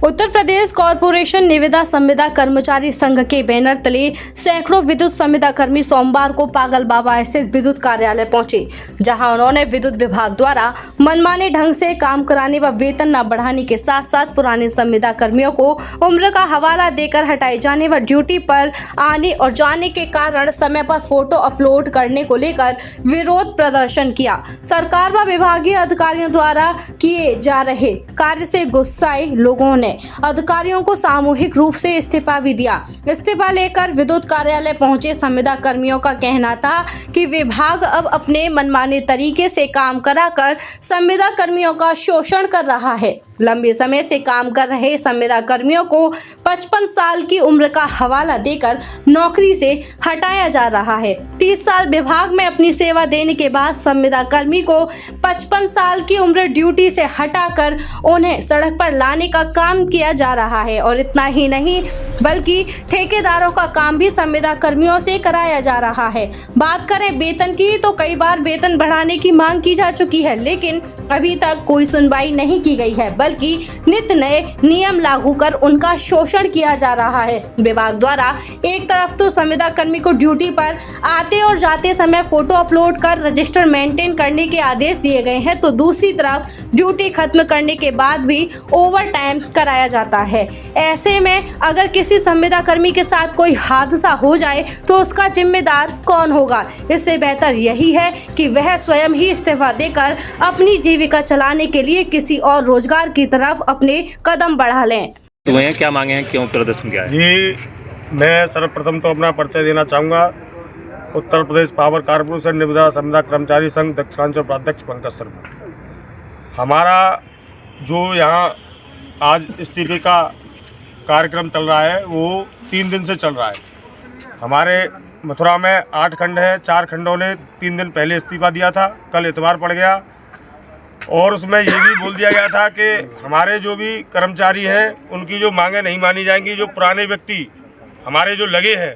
Uttar Pradesh corporation निविदा संविदा कर्मचारी संघ के बैनर तले सैकड़ों विद्युत संविदा कर्मी सोमवार को पागल बाबा स्थित विद्युत कार्यालय पहुंचे, जहां उन्होंने विद्युत विभाग द्वारा मनमाने ढंग से काम कराने व वेतन न बढ़ाने के साथ साथ पुराने संविदा कर्मियों को उम्र का हवाला देकर हटाए जाने व ड्यूटी पर आने और जाने के कारण समय पर फोटो अपलोड करने को लेकर विरोध प्रदर्शन किया। सरकार व विभागीय अधिकारियों द्वारा किए जा रहे कार्य से गुस्साए लोगों ने अधिकारियों को सामूहिक रूप से इस्तीफा भी दिया। इस्तीफा लेकर विद्युत कार्यालय पहुंचे संविदा कर्मियों का कहना था कि विभाग अब अपने मनमाने तरीके से काम कराकर संविदा कर्मियों का शोषण कर रहा है। लंबे समय से काम कर रहे संविदा कर्मियों को 55 साल की उम्र का हवाला देकर नौकरी से हटाया जा रहा है। 30 साल विभाग में अपनी सेवा देने के बाद संविदा कर्मी को 55 साल की उम्र ड्यूटी से हटाकर उन्हें सड़क पर लाने का काम किया जा रहा है और इतना ही नहीं बल्कि ठेकेदारों का काम भी संविदा कर्मियों से कराया जा रहा है। बात करें वेतन की तो कई बार वेतन बढ़ाने की मांग की जा चुकी है, लेकिन अभी तक कोई सुनवाई नहीं की गई है, बल्कि नित्य नए नियम लागू कर उनका शोषण किया जा रहा है। विभाग द्वारा एक तरफ तो संविदा कर्मी को ड्यूटी पर आते और जाते समय फोटो अपलोड कर रजिस्टर मेंटेन करने के आदेश दिए गए हैं, तो दूसरी तरफ ड्यूटी खत्म करने के बाद भी ओवर टाइम कराया जाता है। ऐसे में अगर किसी संविदा कर्मी के साथ कोई हादसा हो जाए तो उसका जिम्मेदार कौन होगा? इससे बेहतर यही है कि वह स्वयं ही इस्तीफा देकर अपनी जीविका चलाने के लिए किसी और रोजगार की तरफ अपने कदम बढ़ा लें। तुम्हें क्या मांगे हैं, क्यों प्रदर्शन किया है? जी, मैं सर्वप्रथम तो अपना परिचय देना चाहूँगा। उत्तर प्रदेश पावर कॉर्पोरेशन निविदा संविदा कर्मचारी संघ दक्षिणांचल उपाध्यक्ष पंकज शर्मा। हमारा जो यहाँ आज इस्तीफे का कार्यक्रम चल रहा है वो 3 दिन से चल रहा है। हमारे मथुरा में 8 खंड है, 4 खंडों ने 3 दिन पहले इस्तीफा दिया था। कल इतवार पड़ गया और उसमें ये भी बोल दिया गया था कि हमारे जो भी कर्मचारी हैं उनकी जो मांगें नहीं मानी जाएंगी। जो पुराने व्यक्ति हमारे जो लगे हैं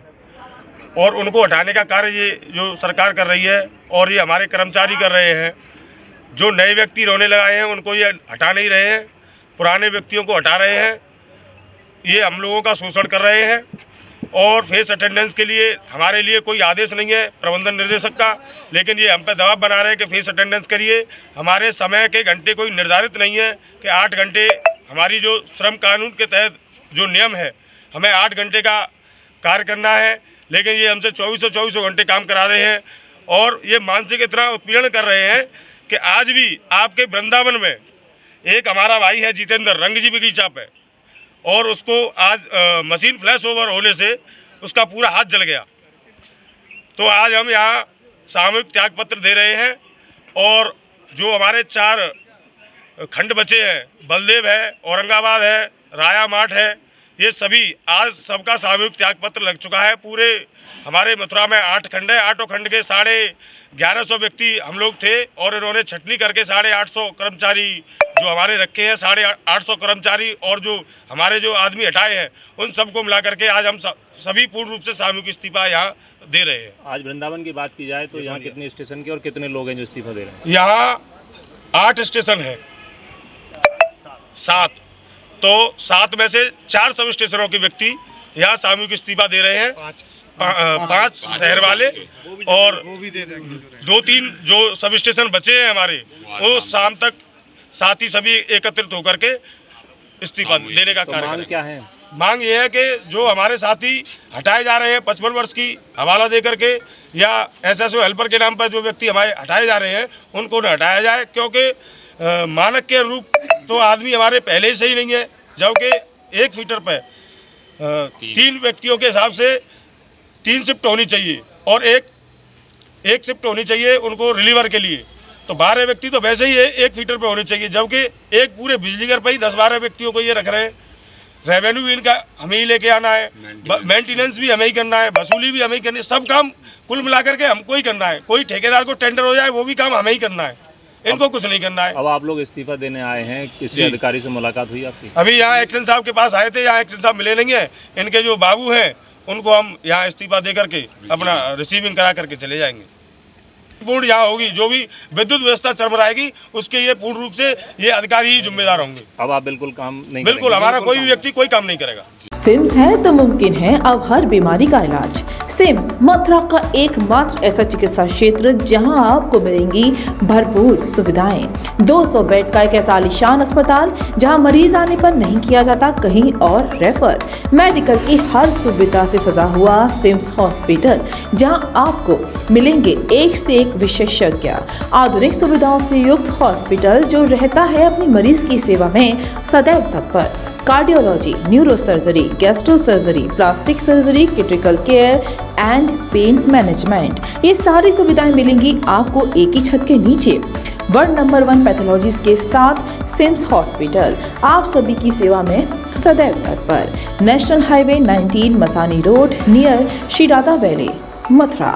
और उनको हटाने का कार्य ये जो सरकार कर रही है और ये हमारे कर्मचारी कर रहे हैं। जो नए व्यक्ति रोने लगाए हैं उनको ये हटा नहीं रहे हैं, पुराने व्यक्तियों को हटा रहे हैं। ये हम लोगों का शोषण कर रहे हैं और फेस अटेंडेंस के लिए हमारे लिए कोई आदेश नहीं है प्रबंधन निर्देशक का, लेकिन ये हम पे दबाव बना रहे हैं कि फेस अटेंडेंस करिए। हमारे समय के घंटे कोई निर्धारित नहीं है कि 8 घंटे हमारी जो श्रम कानून के तहत जो नियम है हमें 8 घंटे का कार्य करना है, लेकिन ये हमसे 24 घंटे काम करा रहे हैं और ये मानसिक इतना उत्पीड़न कर रहे हैं कि आज भी आपके वृंदावन में एक हमारा भाई है जितेंद्र रंगजी बगीचा पे, और उसको आज मशीन फ्लैश ओवर होने से उसका पूरा हाथ जल गया। तो आज हम यहाँ सामूहिक त्याग पत्र दे रहे हैं और जो हमारे 4 खंड बचे हैं, बलदेव है, औरंगाबाद है, राया माठ है, ये सभी आज सबका सामूहिक त्याग पत्र लग चुका है। पूरे हमारे मथुरा में 8 खंड है, 8 खंड के 1150 व्यक्ति हम लोग थे और इन्होंने छटनी करके 850 कर्मचारी जो हमारे रखे हैं, 850 कर्मचारी और जो हमारे जो आदमी हटाए हैं उन सबको मिला करके आज हम सभी पूर्ण रूप से सामूहिक इस्तीफा यहाँ दे रहे हैं। आज वृंदावन की बात की जाए तो यहाँ कितने स्टेशन के और कितने लोग हैं जो इस्तीफा दे रहे हैं? यहाँ 8 स्टेशन है, 7, तो 7 में से 4 सब स्टेशनों के व्यक्ति यहाँ सामूहिक इस्तीफा दे रहे हैं। 5 शहर वाले और 2-3 जो सब स्टेशन बचे हैं हमारे, वो शाम तक साथ ही सभी एकत्रित होकर के इस्तीफा देने का कार्य मांग क्या है? मांग ये है कि जो हमारे साथी हटाए जा रहे हैं 55 वर्ष की हवाला दे करके या एसएसओ हेल्पर के नाम पर जो व्यक्ति हमारे हटाए जा रहे हैं उनको न हटाया जाए, क्योंकि मानक के अनुरूप तो आदमी हमारे पहले ही सही नहीं है। जबकि 1 फीटर पे 3 व्यक्तियों के हिसाब से 3 शिफ्ट होनी चाहिए और एक शिफ्ट होनी चाहिए उनको रिलीवर के लिए, तो 12 व्यक्ति तो वैसे ही 1 फीटर पे होने चाहिए, जबकि एक पूरे बिजली घर पे ही 10-12 व्यक्तियों को ये रख रहे हैं। रेवेन्यू भी इनका हमें ही लेके आना है, मेंटेनेंस भी हमें ही करना है, वसूली भी हमें ही करनी है, सब काम कुल मिलाकर के हमको ही करना है। कोई ठेकेदार को टेंडर हो जाए वो भी काम हमें ही करना है, इनको कुछ नहीं करना है। अब आप लोग इस्तीफा देने आए हैं, किसी अधिकारी से मुलाकात हुई आपकी? अभी यहाँ एक्शन साहब के पास आए थे, यहाँ एक्शन साहब मिले नहीं है। इनके जो बाबू हैं उनको हम यहाँ इस्तीफा दे करके अपना रिसीविंग करा करके चले जाएंगे। पूर्ण यहाँ होगी, जो भी विद्युत व्यवस्था चरमराएगी उसके ये पूर्ण रूप से ये अधिकारी ही जिम्मेदार होंगे। अब आप बिल्कुल काम नहीं बिल्कुल करेंगे? हमारा कोई भी व्यक्ति कोई काम नहीं करेगा। सिम्स है तो मुमकिन है अब हर बीमारी का इलाज। सिम्स मथुरा का एकमात्र ऐसा चिकित्सा क्षेत्र जहां आपको मिलेंगी भरपूर सुविधाएं। 200 बेड का एक ऐसा आलीशान अस्पताल जहां मरीज आने पर नहीं किया जाता कहीं और रेफर। मेडिकल की हर सुविधा से सजा हुआ सिम्स हॉस्पिटल जहां आपको मिलेंगे एक से एक विशेषज्ञ। आधुनिक सुविधाओं से युक्त हॉस्पिटल जो रहता है अपनी मरीज की सेवा में सदैव तत्पर। Cardiology, neuro surgery, gastro surgery, plastic surgery, critical care and pain management, ये सारी सुविधाएं मिलेंगी आपको एक ही छत के नीचे। वर्ल्ड नंबर 1 पैथोलॉजीज के साथ सिम्स हॉस्पिटल आप सभी की सेवा में सदैव तत्पर। National highway 19 Masani road near Shri Radha valley, Mathura.